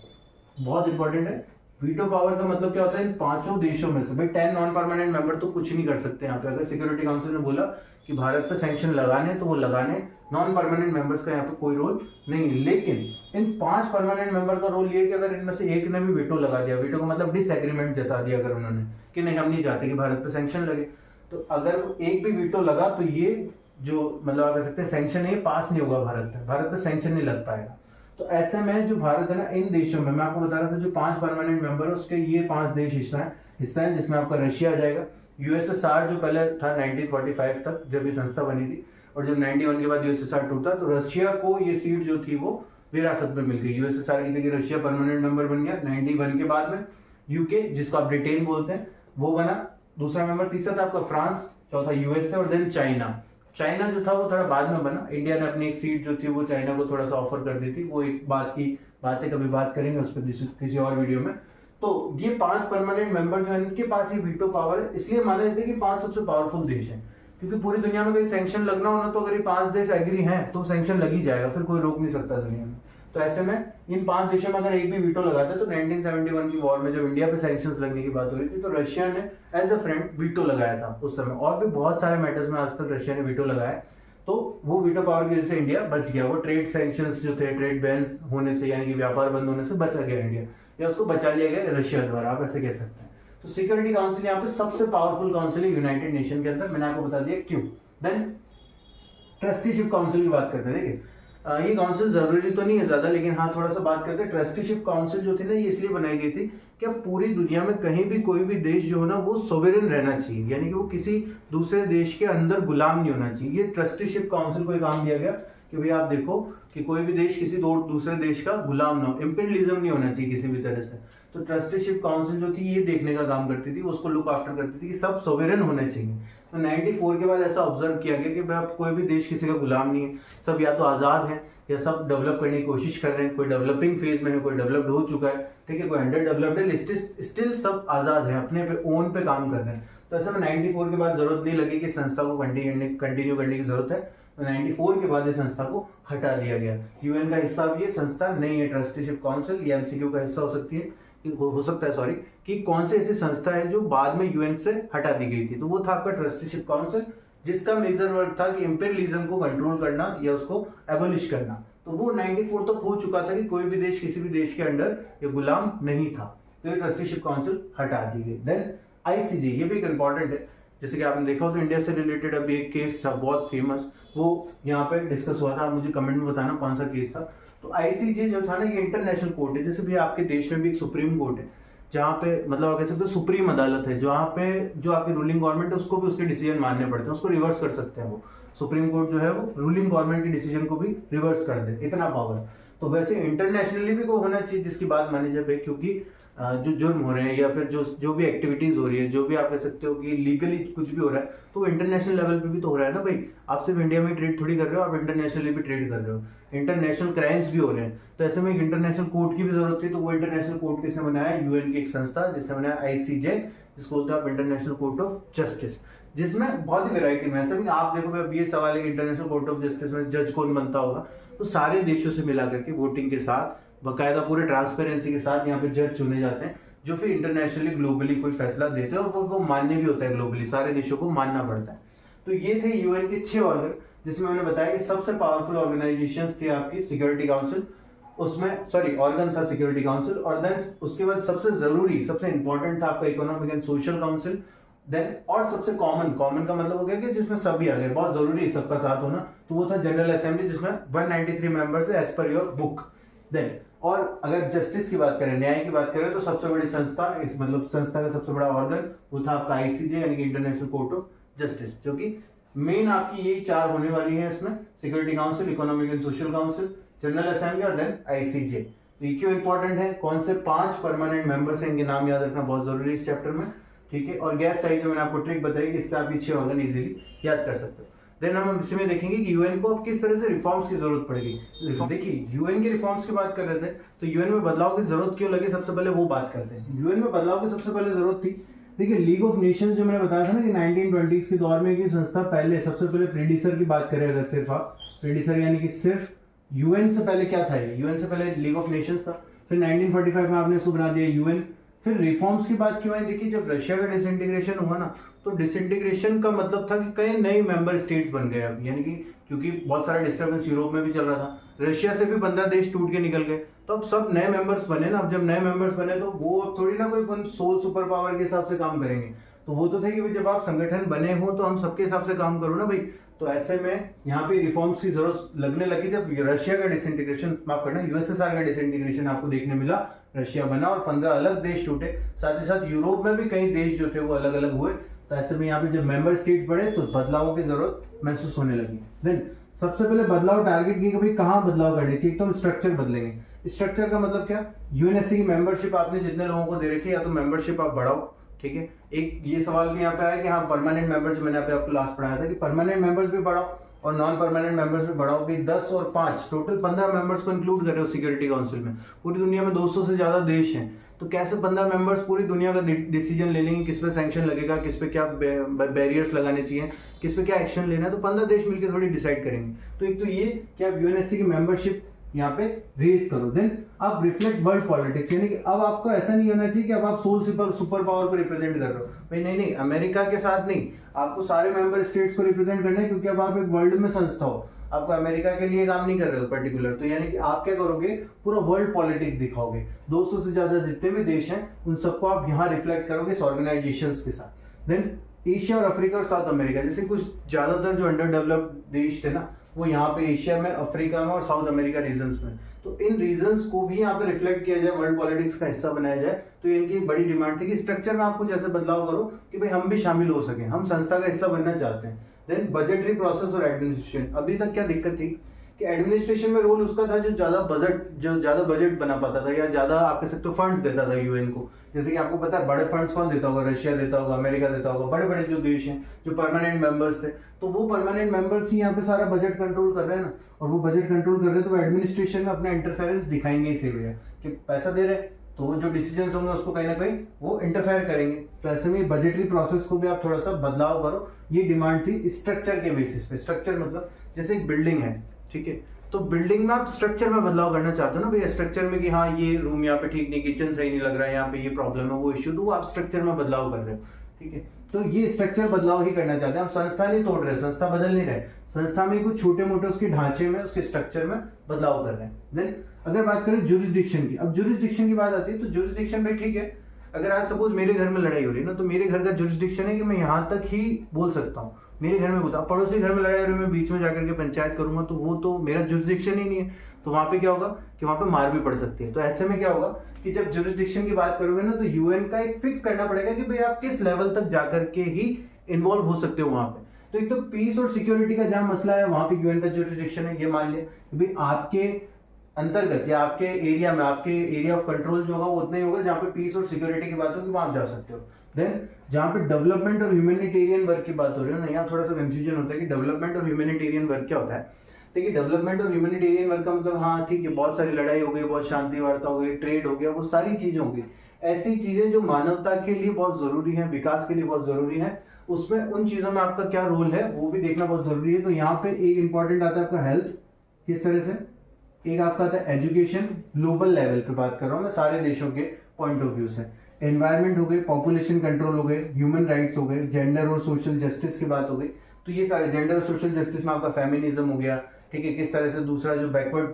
बहुत इंपॉर्टेंट है। वीटो पावर का मतलब क्या होता है, इन 5 देशों में से भाई 10 नॉन परमानेंट मेंबर तो कुछ नहीं कर सकते यहाँ पे। अगर सिक्योरिटी काउंसिल ने बोला कि भारत पे सैंक्शन लगाने तो वो लगाने, नॉन परमानेंट मेंबर्स का यहाँ पे कोई रोल नहीं। लेकिन इन 5 परमानेंट मेंबर का रोल ये है कि अगर इनमें से एक ने भी वीटो लगा दिया, वीटो का मतलब डिसएग्रीमेंट जता दिया अगर उन्होंने कि नहीं हम नहीं चाहते कि भारत पे सैंक्शन लगे, तो अगर एक भी वीटो लगा तो ये जो मतलब आप कह सकते हैं सैंक्शन है पास नहीं होगा भारत पे सैंक्शन नहीं लग पाएगा। तो ऐसे में जो भारत है ना, इन देशों में मैं आपको बता रहा था जो 5 परमानेंट मेंबर है उसके ये 5 देश हिस्सा है जिसमें आपका रशिया आ जाएगा, यूएसएसआर जो पहले था 1945 तक जब ये संस्था बनी थी, और जब 91 के बाद यूएसएसआर टूटा तो रशिया को ये सीट जो थी वो विरासत में मिल गई। यूएसएसआर की जगह रशिया परमानेंट मेंबर बन गया 91 के बाद में। यूके जिसको आप ब्रिटेन बोलते हैं वो बना दूसरा मेंबर। तीसरा था आपका फ्रांस, चौथा यूएसए, और देन चाइना। चाइना जो था वो थोड़ा बाद में बना। इंडिया ने अपनी एक सीट जो थी वो चाइना को थोड़ा सा ऑफर कर दी थी, वो एक बात की बातें कभी बात करेंगे उस पर किसी और वीडियो में। तो ये 5 परमानेंट मेंबर जो है इनके पास ही वीटो पावर है, इसलिए माना जाता है कि 5 सबसे पावरफुल देश हैं, क्योंकि पूरी दुनिया में कहीं सैंक्शन लगना होना तो अगर ये 5 देश एग्री हैं तो सैंक्शन लग ही जाएगा, फिर कोई रोक नहीं सकता दुनिया में। तो ऐसे में इन 5 देशों में अगर एक भी वीटो लगाता है तो 1971 की वॉर में जब इंडिया पे सैंक्शंस लगने की बात हो रही थी तो रशिया ने एज अ फ्रेंड वीटो लगाया था उस समय, और भी बहुत सारे मैटर्स में आज तक रशिया ने वीटो लगाया। तो वो वीटो पावर की वजह से इंडिया बच गया। वो ट्रेड सैंक्शंस जो थे, ट्रेड बैन होने से यानी कि व्यापार बंद होने से बचा गया इंडिया, या उसको बचा लिया गया रशिया द्वारा, आप ऐसे कह सकते हैं। तो सिक्योरिटी काउंसिल यहाँ पे सबसे पावरफुल काउंसिल है यूनाइटेड नेशन के अंदर, मैंने आपको बता दिया क्यों। देन ट्रस्टीशिप काउंसिल की बात करते हैं। देखिए ये काउंसिल जरूरी तो नहीं है ज्यादा, लेकिन हाँ थोड़ा सा बात करते हैं। ट्रस्टीशिप काउंसिल जो थी ना ये इसलिए बनाई गई थी कि पूरी दुनिया में कहीं भी कोई भी देश जो है ना वो सोवरेन रहना चाहिए, यानी कि वो किसी दूसरे देश के अंदर गुलाम नहीं होना चाहिए। ये ट्रस्टीशिप काउंसिल को काम दिया गया कि भाई आप देखो कि कोई भी देश किसी दूसरे देश का गुलाम ना हो, इंपीरियलिज्म नहीं होना चाहिए किसी भी तरह से। तो ट्रस्टीशिप काउंसिल जो थी ये देखने का काम करती थी, उसको लुक आफ्टर करती थी कि सब सोवरेन होने चाहिए। तो 94 के बाद ऐसा ऑब्जर्व किया गया कि भाई कोई भी देश किसी का गुलाम नहीं है, सब या तो आजाद है या सब डेवलप करने की कोशिश कर रहे हैं। कोई डेवलपिंग फेज में है, कोई डेवलप्ड हो चुका है, ठीक है, कोई अंडर डेवलप्ड है, स्टिल सब आजाद है, अपने पे ओन पे काम कर रहे हैं। तो ऐसे में 94 के बाद जरूरत नहीं लगी कि संस्था को कंटिन्यू करने की जरूरत है। तो 94 के बाद इस संस्था को हटा दिया गया। यूएन का हिस्सा भी ये संस्था नहीं है ट्रस्टीशिप काउंसिल। ये एमसीक्यू का हिस्सा हो सकती है, हो सकता है सॉरी, कि कौन से ऐसी संस्था है जो बाद में यूएन से हटा दी गई थी। तो वो था आपका ट्रस्टीशिप काउंसिल, जिसका मेजर वर्क था कि इंपीरियलिज्म को कंट्रोल करना या उसको एबोलिश करना। तो वो 94 तक हो चुका था कि कोई भी देश किसी भी देश के अंडर ये गुलाम नहीं था। तो ये ट्रस्टीशिप काउंसिल हटा दी गई। देन आईसीजे, ये भी एक इंपॉर्टेंट है। जैसे कि आपने देखा हो तो इंडिया से रिलेटेड अभी एक केस था बहुत फेमस, वो यहाँ पे डिस्कस हुआ था। आप मुझे कमेंट में बताना कौन सा केस था। तो आईसीजे जो था ना ये इंटरनेशनल कोर्ट है। जैसे भी आपके देश में भी एक सुप्रीम कोर्ट है, जहाँ पे मतलब आप कह सकते हो सुप्रीम अदालत है, जहाँ पे जो आपकी रूलिंग गवर्नमेंट है उसको भी उसके डिसीजन मानने पड़ते हैं, उसको रिवर्स कर सकते हैं। वो सुप्रीम कोर्ट जो है वो रूलिंग गवर्नमेंट के डिसीजन को भी रिवर्स कर दे, इतना पावर। तो वैसे इंटरनेशनली भी को होना चाहिए जिसकी बात मानी जाए, क्योंकि जो जुर्म हो रहे हैं या फिर जो भी एक्टिविटीज हो रही है, जो भी आप कह सकते हो कि लीगली कुछ भी हो रहा है, तो इंटरनेशनल लेवल पे भी तो हो रहा है ना भाई। आप सिर्फ इंडिया में ट्रेड थोड़ी कर रहे हो, आप इंटरनेशनली भी ट्रेड कर रहे हो, इंटरनेशनल क्राइम्स भी हो रहे हैं। तो ऐसे में एक इंटरनेशनल कोर्ट की भी जरूरत थी। तो वो इंटरनेशनल कोर्ट किसने बनाया? यूएन की एक संस्था जिसने बनाया आईसीजे, जिसको बोलते हैं आप इंटरनेशनल कोर्ट ऑफ जस्टिस, जिसमें बहुत ही वेरायटी में। ऐसा नहीं आप देखो अब ये सवाल है कि इंटरनेशनल कोर्ट ऑफ जस्टिस में जज कौन बनता होगा, तो सारे देशों से मिला करके वोटिंग के साथ बाकायदा पूरे ट्रांसपेरेंसी के साथ यहाँ पे जज चुने जाते हैं, जो फिर इंटरनेशनली ग्लोबली कोई फैसला देते हैं, और वो मान्य भी होता है ग्लोबली, सारे देशों को मानना पड़ता है। तो ये थे यूएन के 6 ऑर्गन, जिसमें मैंने बताया कि सबसे पावरफुल ऑर्गेनाइजेशंस थी आपकी सिक्योरिटी काउंसिल, उसमें सॉरी ऑर्गन था सिक्योरिटी काउंसिल, और देन उसके बाद सबसे जरूरी सबसे इंपॉर्टेंट था आपका economic and social council. Then और सबसे कॉमन का मतलब हो गया कि जिसमें सभी आ गए, बहुत जरूरी है सबका साथ होना, तो वो था जनरल असेंबली, जिसमें 193 मेंबर्स है as per your book. Then और अगर जस्टिस की बात करें, न्याय की बात करें, तो सबसे बड़ी संस्था इस मतलब संस्था का सबसे बड़ा ऑर्गन वो था आपका आईसीजे यानी कि इंटरनेशनल कोर्ट ऑफ जस्टिस, जो कि मेन आपकी यही 4 होने वाली है इसमें, security council, economic and social council, general assembly और देन आईसीजे। तो ये क्यों इंपॉर्टेंट है? कौन से 5 परमानेंट मेंबर्स हैं, इनके नाम याद रखना बहुत जरूरी है इस चैप्टर में, ठीक है। और गैस टाइप जो मैंने आपको ट्रिक बताई कि इससे आप 6 ऑर्गन इजीली याद कर सकते हो। देन हम इसमें देखेंगे कि यूएन को अब किस तरह से रिफॉर्म्स की जरूरत पड़ेगी। देखिए यूएन के रिफॉर्म्स की बात कर रहे थे, तो यूएन में बदलाव की जरूरत क्यों लगी, सबसे पहले वो बात करते हैं। यूएन में बदलाव की सबसे पहले जरूरत थी, देखिए लीग ऑफ नेशंस जो मैंने बताया था ना कि 1920s के दौर में की संस्था पहले सबसे पहले प्रीडिसर की बात करें अगर सिर्फ आप प्रीडिसर यानी कि सिर्फ यूएन से पहले क्या था, ये यूएन से पहले लीग ऑफ नेशंस था, फिर 1945 में आपने इसको बना दिया यूएन। फिर रिफॉर्म्स की बात क्यों है? देखिए जब रशिया का डिसइंटीग्रेशन हुआ ना, तो डिसइंटीग्रेशन का मतलब था कि कई नए मेंबर स्टेट्स बन गए अब, यानी कि क्योंकि बहुत सारा डिस्टर्बेंस यूरोप में भी चल रहा था, रशिया से भी 15 देश टूट के निकल गए, तो अब सब नए मेंबर्स बने ना। अब जब नए मेंबर्स बने तो वो अब थोड़ी ना कोई सोल सुपर पावर के हिसाब से काम करेंगे, तो वो तो थे कि जब आप संगठन बने हो तो हम सबके हिसाब से काम करो ना भाई। तो ऐसे में यहाँ पे रिफॉर्म्स की जरूरत लगने लगी जब रशिया का डिसइंटीग्रेशन, माफ करना यूएसएसआर का डिसइंटीग्रेशन आपको देखने मिला, रशिया बना और 15 अलग देश टूटे, साथ ही साथ यूरोप में भी कई देश जो थे वो अलग अलग हुए। तो ऐसे में यहाँ पे जब मेंबर स्टेट्स बढ़े तो बदलावों की जरूरत महसूस होने लगी। देन सबसे पहले बदलाव टारगेट की भाई कहाँ बदलाव करने चाहिए, तो स्ट्रक्चर बदलेंगे। स्ट्रक्चर का मतलब क्या, यूएनएससी की मेंबरशिप आपने जितने लोगों को दे रखी है या तो मेंबरशिप आप बढ़ाओ, ठीक है। एक ये सवाल भी यहाँ पे आया कि हाँ परमानेंट मेंबर्स, मैंने आपको लास्ट पढ़ाया था कि परमानेंट मेंबर्स भी बढ़ाओ और नॉन परमानेंट मेंबर्स भी बढ़ाओ भी। 10 और 5 टोटल 15 मेंबर्स को इंक्लूड कर रहे हो सिक्योरिटी काउंसिल में। पूरी दुनिया में 200 से ज्यादा देश हैं, तो कैसे 15 मेंबर्स पूरी दुनिया का डिसीजन ले लेंगे, किस पे सैंक्शन लगेगा, किस पे क्या बैरियर्स लगाने चाहिए, किस पे क्या एक्शन लेना है, तो 15 देश मिलकर थोड़ी डिसाइड करेंगे। तो एक तो ये कि आप यूएनएससी की मेंबरशिप यहाँ पे रेज करो। देन आप रिफ्लेक्ट वर्ल्ड पॉलिटिक्स, यानी कि अब आपको ऐसा नहीं होना चाहिए कि अब आप सोल सुपर पावर को रिप्रेजेंट कर रहे हो भाई, नहीं, अमेरिका के साथ नहीं, आपको सारे मेंबर स्टेट्स को रिप्रेजेंट करना है, क्योंकि अब आप एक वर्ल्ड में संस्था हो, आपको अमेरिका के लिए काम नहीं कर रहे हो पर्टिकुलर। तो यानी कि आप क्या करोगे, पूरा वर्ल्ड पॉलिटिक्स दिखाओगे, 200 से ज्यादा जितने भी देश हैं उन सबको आप यहाँ रिफ्लेक्ट करोगे इस ऑर्गेनाइजेशंस के साथ। देन एशिया और अफ्रीका और साउथ अमेरिका, जैसे कुछ ज्यादातर जो अंडर डेवलप्ड देश थे ना, वो यहाँ पे एशिया में, अफ्रीका में और साउथ अमेरिका रीजन्स में, तो इन रीजन्स को भी यहाँ पे रिफ्लेक्ट किया जाए, वर्ल्ड पॉलिटिक्स का हिस्सा बनाया जाए। तो इनकी बड़ी डिमांड थी कि स्ट्रक्चर में आप कुछ ऐसे बदलाव करो कि भाई हम भी शामिल हो सके, हम संस्था का हिस्सा बनना चाहते हैं। देन बजटरी प्रोसेस और एडमिनिस्ट्रेशन, अभी तक क्या दिक्कत थी कि एडमिनिस्ट्रेशन में रोल उसका था जो ज्यादा बजट बना पाता था या ज्यादा आप कह सकते हो फंड्स देता था यूएन को। जैसे कि आपको पता है बड़े फंड्स कौन देता होगा, रशिया देता होगा, अमेरिका देता होगा, बड़े बड़े जो देश हैं जो परमानेंट मेंबर्स थे, तो वो परमानेंट मेंबर्स ही यहाँ पे सारा बजट कंट्रोल कर रहे हैं ना, और वो बजट कंट्रोल कर रहे हैं तो वो एडमिनिस्ट्रेशन में अपना इंटरफेरेंस दिखाएंगे इसी भैया कि पैसा दे रहे हैं तो वो जो डिसीजन होंगे उसको कहीं ना कहीं वो इंटरफेयर करेंगे। तो ऐसे में बजटरी प्रोसेस को भी आप थोड़ा सा बदलाव करो, ये डिमांड थी स्ट्रक्चर के बेसिस पे। स्ट्रक्चर मतलब जैसे एक बिल्डिंग है, ठीक है, तो बिल्डिंग में आप स्ट्रक्चर में बदलाव करना चाहते हो ना भैया, स्ट्रक्चर में कि हाँ ये रूम यहाँ पे ठीक नहीं, किचन सही नहीं लग रहा है, यहाँ पे ये प्रॉब्लम है, वो इश्यू, तो वो आप स्ट्रक्चर में बदलाव कर रहे हो, ठीक है। तो ये स्ट्रक्चर बदलाव ही करना चाहते हैं, आप संस्था नहीं तोड़ रहे, संस्था बदल नहीं रहे, संस्था में कुछ छोटे मोटे उसके ढांचे में, उसके स्ट्रक्चर में बदलाव कर रहे हैं। देन अगर बात करें जुरिस्डिक्शन की, अब जुरिस्डिक्शन की बात आती है, तो जुरिस्डिक्शन भाई ठीक है, अगर आज सपोज मेरे घर में लड़ाई हो रही है ना, तो मेरे घर का जुरिस्डिक्शन है कि मैं यहाँ तक ही बोल सकता हूँ, मेरे घर में बोलता, पड़ोसी घर में लड़ाई हो रही है, मैं बीच में जाकर के पंचायत करूंगा तो वो तो मेरा जुरिस्डिक्शन ही नहीं है, तो वहां पे क्या होगा कि वहां पे मार भी पड़ सकती है। तो ऐसे में क्या होगा कि जब जुरिस्डिक्शन की बात करोगे ना, तो यूएन का एक फिक्स करना पड़ेगा कि भाई आप किस लेवल तक जाकर के ही इन्वॉल्व हो सकते हो वहां पे। तो एक तो पीस और सिक्योरिटी का जहां मसला है वहां पे यूएन का जुरिस्डिक्शन है, ये मान लिया कि भाई आपके अंतर्गत या आपके एरिया में, आपके एरिया ऑफ कंट्रोल जो होगा वो उतना ही होगा जहाँ पे पीस और सिक्योरिटी की बात होगी, वहां आप जा सकते हो। देन जहाँ पे डेवलपमेंट और ह्यूमैनिटेरियन वर्क की बात हो रही है ना, यहाँ थोड़ा सा कंफ्यूजन होता है कि डेवलपमेंट और ह्यूमैनिटेरियन वर्क क्या होता है। देखिए डेवलपमेंट और ह्यूमैनिटेरियन वर्क का मतलब हाँ ठीक है, बहुत सारी लड़ाई हो गई, बहुत शांति वार्ता हो गई, ट्रेड हो गया, वो सारी चीजें होगी, ऐसी चीजें जो मानवता के लिए बहुत जरूरी है, विकास के लिए बहुत जरूरी है, उसमें उन चीजों में आपका क्या रोल है वो भी देखना बहुत जरूरी है। तो यहाँ पे एक इंपॉर्टेंट आता है आपका हेल्थ, किस तरह से, एक आपका आता है एजुकेशन, ग्लोबल लेवल पे बात कर रहा हूँ मैं, सारे देशों के पॉइंट ऑफ व्यू से, एनवायरमेंट हो गए, पॉपुलेशन कंट्रोल हो गए, ह्यूमन राइट्स हो गए, जेंडर और सोशल जस्टिस की बात हो गई। तो ये सारे जेंडर और सोशल जस्टिस में आपका फेमिनिज्म हो गया, ठीक है, किस तरह से दूसरा जो बैकवर्ड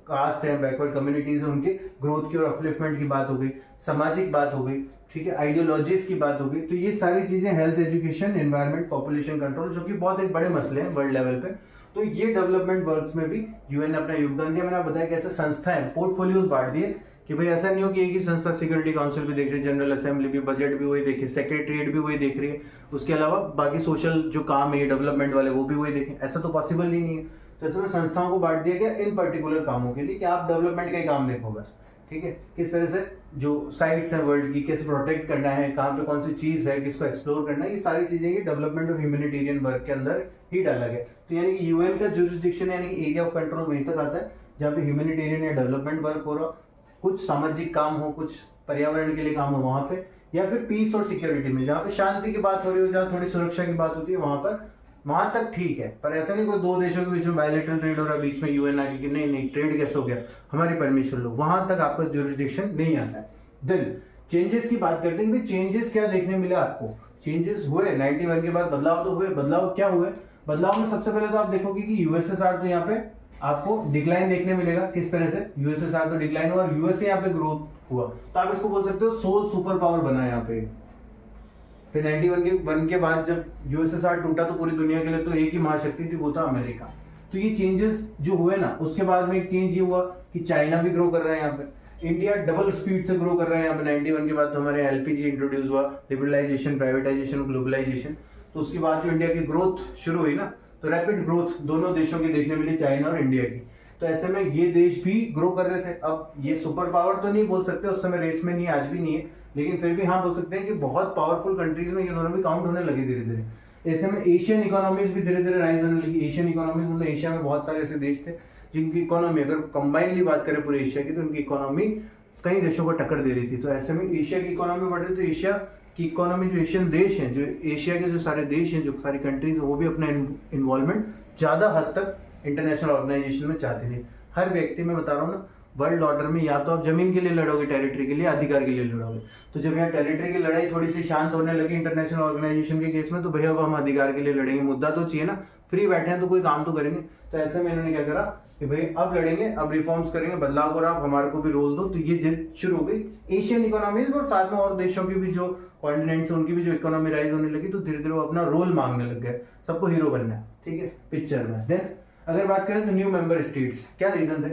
कास्ट है, बैकवर्ड कम्युनिटीज है, उनके ग्रोथ की और अपलिफ्टमेंट की बात हो गई, सामाजिक बात हो गई, ठीक है, आइडियोलॉजीज की बात हो गई। तो ये सारी चीजें health, education, environment, population control, जो कि बहुत एक बड़े मसले हैं वर्ल्ड लेवल पे। तो ये डेवलपमेंट वर्क्स में भी यूएन ने अपना योगदान दिया। मैंने आपको बताया कैसे संस्थाएं पोर्टफोलियोज बांट दिए कि भाई ऐसा नहीं हो कि एक ही संस्था सिक्योरिटी काउंसिल भी देख रही है, जनरल असेंबली भी, बजट भी वही देखे, सेक्रेटरीट भी वही देख रही है, उसके अलावा बाकी सोशल जो काम है डेवलपमेंट वाले वो भी वही देखें, ऐसा तो पॉसिबल ही नहीं है। तो इसमें संस्थाओं को बांट दिया गया इन पर्टिकुलर कामों के लिए कि आप डेवलपमेंट का ही काम देखो बस, ठीक है, किस तरह से जो साइट्स हैं वर्ल्ड की कैसे प्रोटेक्ट करना है, कहाँ पे कौन सी चीज है, किसको एक्सप्लोर करना है, ये सारी चीजें ये डेवलपमेंट और ह्यूमैनिटेरियन वर्क के अंदर ही डाला गया। तो यानी कि यूएन का जुरिस्डिक्शन यानी कि एरिया ऑफ कंट्रोल वहीं तक आता है जहाँ पे ह्यूमैनिटेरियन या डेवलपमेंट वर्क हो रहा, कुछ सामाजिक काम हो, कुछ पर्यावरण के लिए काम हो वहां पे, या फिर पीस और सिक्योरिटी में जहाँ पे शांति की बात हो रही हो, जहाँ थोड़ी सुरक्षा की बात होती है वहां पर, वहां तक ठीक है। पर ऐसा नहीं कोई दो देशों के बीच में बायलैटरल ट्रेड हो रहा है, बीच में यूएन आके कि नहीं ट्रेड कैसे हो गया, हमारी परमिशन लो, वहां तक आपका जुरिस्डिक्शन नहीं आता है। देन चेंजेस की बात करते हैं, चेंजेस क्या देखने मिले आपको, चेंजेस हुए 91 के बाद, बदलाव तो हुए, बदलाव क्या हुए, बदलाव में सबसे पहले तो आप देखोगे कि यूएसएसआर तो यहाँ पे आपको डिक्लाइन देखने मिलेगा, किस तरह से यूएसएसआर तो डिक्लाइन हुआ, यूएसए यहाँ पे ग्रोथ हुआ, तो आप इसको बोल सकते हो सोल सुपर पावर बना यहाँ पे। फिर 91 के बाद जब यूएसएसआर टूटा तो पूरी दुनिया के लिए तो एक ही महाशक्ति थी, वो था अमेरिका। तो ये चेंजेस जो हुए ना, उसके बाद में एक चेंज ये हुआ कि चाइना भी ग्रो कर रहा है यहाँ पे, इंडिया डबल स्पीड से ग्रो कर रहा है। यहाँ पे 91 के बाद तो हमारे एलपीजी इंट्रोड्यूस हुआ, लिबरलाइजेशन, प्राइवेटाइजेशन, ग्लोबलाइजेशन। तो उसके बाद जो इंडिया की ग्रोथ शुरू हुई ना, तो रैपिड ग्रोथ दोनों देशों की देखने मिली, चाइना और इंडिया की। तो ऐसे में ये देश भी ग्रो कर रहे थे। अब ये सुपर पावर तो नहीं बोल सकते, उस समय रेस में नहीं, आज भी नहीं है, लेकिन फिर भी हाँ बोल सकते हैं कि बहुत पावरफुल कंट्रीज में ये दोनों भी काउंट होने लगे धीरे धीरे। ऐसे में एशियन इकोनॉमीज भी धीरे धीरे राइज होने लगी। एशियन इकोनॉमीज मतलब एशिया में बहुत सारे ऐसे देश थे जिनकी इकोनॉमी, अगर कंबाइनली बात करें पूरे एशिया की, तो उनकी इकोनॉमी कई देशों को टक्कर दे रही थी। तो ऐसे में एशिया की इकोनॉमी बढ़ रही, तो एशिया की इकोनॉमी, जो एशियन देश हैं, जो एशिया के जो सारे देश हैं, जो सारी कंट्रीज हैं, वो भी अपना इन्वॉल्वमेंट ज्यादा हद तक इंटरनेशनल ऑर्गेनाइजेशन में चाहते थे। हर व्यक्ति, मैं बता रहा हूँ ना, वर्ल्ड ऑर्डर में या तो आप जमीन के लिए लड़ोगे, टेरिटरी के लिए, अधिकार के लिए लड़ोगे। तो जब यहाँ टेरिटरी की लड़ाई थोड़ी सी शांत होने लगी इंटरनेशनल ऑर्गेनाइजेशन के केस में, तो भैया अब हम अधिकार के लिए लड़ेंगे, मुद्दा तो चाहिए ना, फ्री बैठे हैं तो कोई काम तो करेंगे। तो ऐसे में इन्होंने क्या करा कि भाई अब लड़ेंगे, अब रिफॉर्म्स करेंगे, बदलाव करो, आप हमारे को भी रोल दो। तो ये जिद शुरू हो गई एशियन इकोनॉमीज, और साथ में और देशों की भी जो कॉन्टिनेंट्स है उनकी भी जो इकोनॉमी राइज होने लगी। तो धीरे धीरे वो अपना रोल मांगने लग गए, सबको हीरो बनना है, ठीक है, पिक्चर में। देन अगर बात करें तो न्यू मेंबर स्टेट्स, क्या रीजन थे?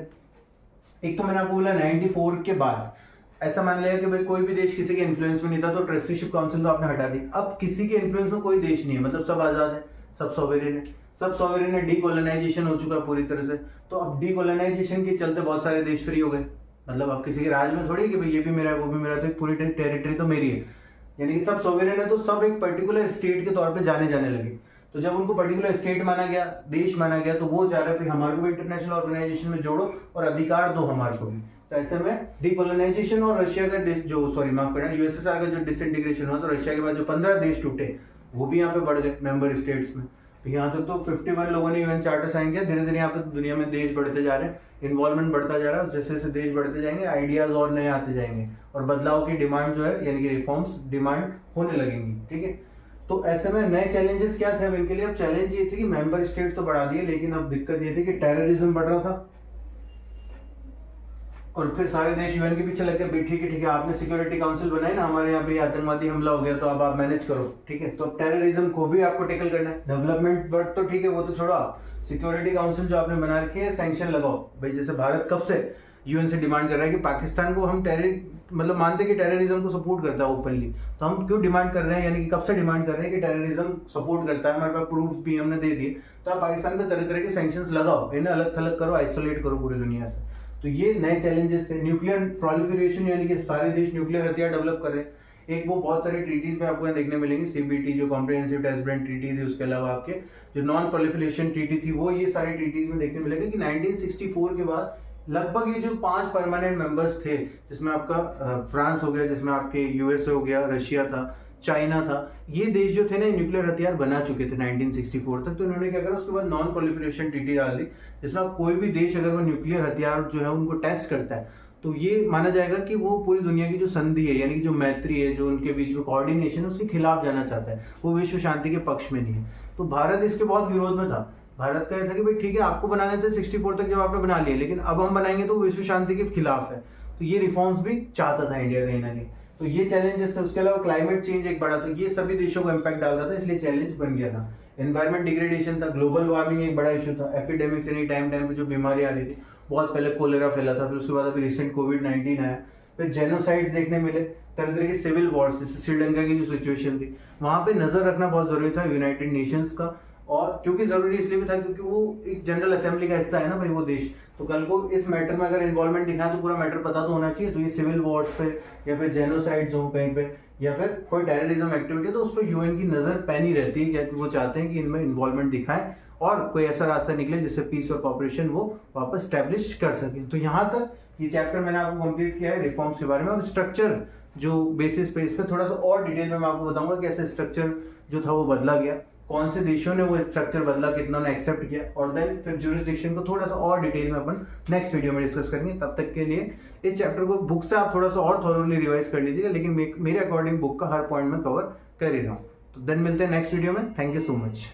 एक तो मैंने आपको बोला 94 के बाद ऐसा मान लिया कि भाई कोई भी देश किसी के इन्फ्लुएंस में नहीं था, तो ट्रस्टीशिप काउंसिल तो आपने हटा दी। अब किसी के इन्फ्लुएंस में कोई देश नहीं है, मतलब सब आजाद है, सब सॉवरेन है, सब सॉवरेन है। डीकोलोनाइजेशन हो चुका पूरी तरह से। तो अब डीकोलोनाइजेशन के चलते बहुत सारे देश फ्री हो गए। मतलब अब किसी के राज में थोड़ी कि भाई ये भी मेरा है, वो भी मेरा, तो पूरी टेरिटरी तो मेरी है, यानी कि सब सॉवरेन है, तो सब एक पर्टिकुलर स्टेट के तौर पे जाने लगे। तो जब उनको पर्टिकुलर स्टेट माना गया, देश माना गया, तो वो चाह रहे थे हमारे को भी इंटरनेशनल ऑर्गेनाइजेशन में जोड़ो और अधिकार दो हमारे को भी। तो ऐसे में डीकोलोनाइजेशन और रशिया का माफ करना, यूएसएसआर का जो डिसइंटीग्रेशन हुआ, तो रशिया के बाद जो 15 देश टूटे, वो भी यहाँ पे बढ़ गए मेंबर स्टेट्स में। तो यहाँ तक तो 51 लोगों ने यूएन चार्टर साइन किया। धीरे धीरे यहाँ पे दुनिया में देश बढ़ते जा रहे हैं, इन्वॉल्वमेंट बढ़ता जा रहा है। जैसे जैसे देश बढ़ते जाएंगे, आइडियाज और नए आते जाएंगे, और बदलाव की डिमांड जो है, यानी कि रिफॉर्म्स डिमांड होने लगेंगी, ठीक है। तो ऐसे में नए चैलेंजेस क्या थे अब इनके लिए? अब चैलेंज ये थे कि मेंबर स्टेट तो बढ़ा दिए, लेकिन अब दिक्कत ये थी कि टेररिज्म बढ़ रहा था, और फिर सारे देश यूएन के पीछे लग गए, ठीक है आपने सिक्योरिटी काउंसिल बनाई ना, हमारे यहाँ पे आतंकवादी हमला हो गया, तो अब आप मैनेज करो, ठीक है। तो अब टेररिज्म को भी आपको टैकल करना है। डेवलपमेंट बट तो ठीक है, वो तो छोड़ो, आप सिक्योरिटी काउंसिल जो आपने बना रखी है, सैंक्शन लगाओ भाई। जैसे भारत कब से यूएन से डिमांड कर रहा है कि पाकिस्तान को हम मतलब मानते कि टेररिज्म को सपोर्ट करता है ओपनली, तो हम क्यों डिमांड कर रहे हैं, यानी कि कब से डिमांड कर रहे हैं कि टेररिज्म सपोर्ट करता है, हमारे पास प्रूफ भी हमने दे दिए, तो आप पाकिस्तान पे तरह तरह के सैंक्शंस लगाओ, इन्हें अलग थलग करो, आइसोलेट करो पूरी दुनिया से। तो ये नए चैलेंजेस थे। न्यूक्लियर प्रोलिफरेशन, यानी कि सारे देश न्यूक्लियर हथियार डेवलप कर रहे हैं। एक वो बहुत सारे ट्रीटीज में आपको यहाँ देखने मिलेंगे, सीबीटी जो कॉम्प्रिहेंसिव टेस्ट बैंड ट्रीटी थी, उसके अलावा आपके जो नॉन प्रोलिफरेशन ट्रीटी थी, वो ये सारे ट्रीटीज में देखने मिलेगा कि 1964 के बाद लगभग ये जो 5 परमानेंट मेंबर्स थे, जिसमें आपका फ्रांस हो गया, जिसमें आपके यूएसए हो गया, रशिया था, चाइना था, ये देश जो थे ना न्यूक्लियर हथियार बना चुके थे 1964 तक। तो इन्होंने क्या करा, उसके बाद नॉन प्रोलिफरेशन ट्रीटी डाल दी, जिसमें कोई भी देश अगर वो न्यूक्लियर हथियार जो है उनको टेस्ट करता है, तो ये माना जाएगा कि वो पूरी दुनिया की जो संधि है, यानी कि जो मैत्री है, जो उनके बीच में कोऑर्डिनेशन है, उसके खिलाफ जाना चाहता है, वो विश्व शांति के पक्ष में नहीं है। तो भारत इसके बहुत विरोध में था। भारत का यह था कि भाई ठीक है, आपको बनाने थे 64 तक जब आपने बना लिया, लेकिन अब हम बनाएंगे तो विश्व शांति के खिलाफ है। तो ये रिफॉर्म्स भी चाहता था इंडिया कहीं ना कहीं। तो ये चैलेंजेस थे। उसके अलावा क्लाइमेट चेंज एक बड़ा, तो ये सभी देशों को इम्पैक्ट डाल रहा था, इसलिए चैलेंज बन गया था। एनवायरमेंट डिग्रेडेशन था, ग्लोबल वार्मिंग एक बड़ा इशू था, एपिडेमिक्स यानी टाइम पे जो बीमारी आ रही थी, बहुत पहले कोलेरा फैला था, फिर उसके बाद अभी रिसेंट कोविड-19 आया, फिर जेनोसाइड्स देखने मिले, तरह तरह के सिविल वॉर्स, जैसे श्रीलंका की जो सिचुएशन थी, वहां पे नजर रखना बहुत जरूरी था यूनाइटेड नेशंस का। और क्योंकि जरूरी इसलिए भी था क्योंकि वो एक जनरल असेंबली का हिस्सा है ना भाई वो देश, तो कल को इस मैटर में अगर इन्वॉल्वमेंट दिखाए तो पूरा मैटर पता तो होना चाहिए। तो ये सिविल वॉर्स पे या फिर जेनोसाइड्स हो कहीं पे, या फिर कोई टेररिज्म एक्टिविटी, तो उस पर यूएन की नजर पैनी रहती है, क्योंकि वो चाहते हैं कि इनमें इन्वॉल्वमेंट दिखाएं और कोई ऐसा रास्ता निकले जिससे पीस और कॉपरेशन वो वापस स्टैब्लिश कर सके। तो यहाँ तक ये चैप्टर मैंने आपको कंप्लीट किया है रिफॉर्म्स के बारे में। अब स्ट्रक्चर जो बेसिस पे, इस पर थोड़ा सा और डिटेल में मैं आपको बताऊंगा कि ऐसे स्ट्रक्चर जो था वो बदला गया, कौन से देशों ने वो स्ट्रक्चर बदला, कितना ने एक्सेप्ट किया, और देन फिर ज्यूरिसडिक्शन को थोड़ा सा और डिटेल में अपन नेक्स्ट वीडियो में डिस्कस करेंगे। तब तक के लिए इस चैप्टर को बुक से आप थोड़ा सा और थॉरोली रिवाइज कर लीजिएगा, लेकिन मेरे अकॉर्डिंग बुक का हर पॉइंट में कवर कर ही रहा हूँ। तो देन मिलते हैं नेक्स्ट वीडियो में। Thank you so much.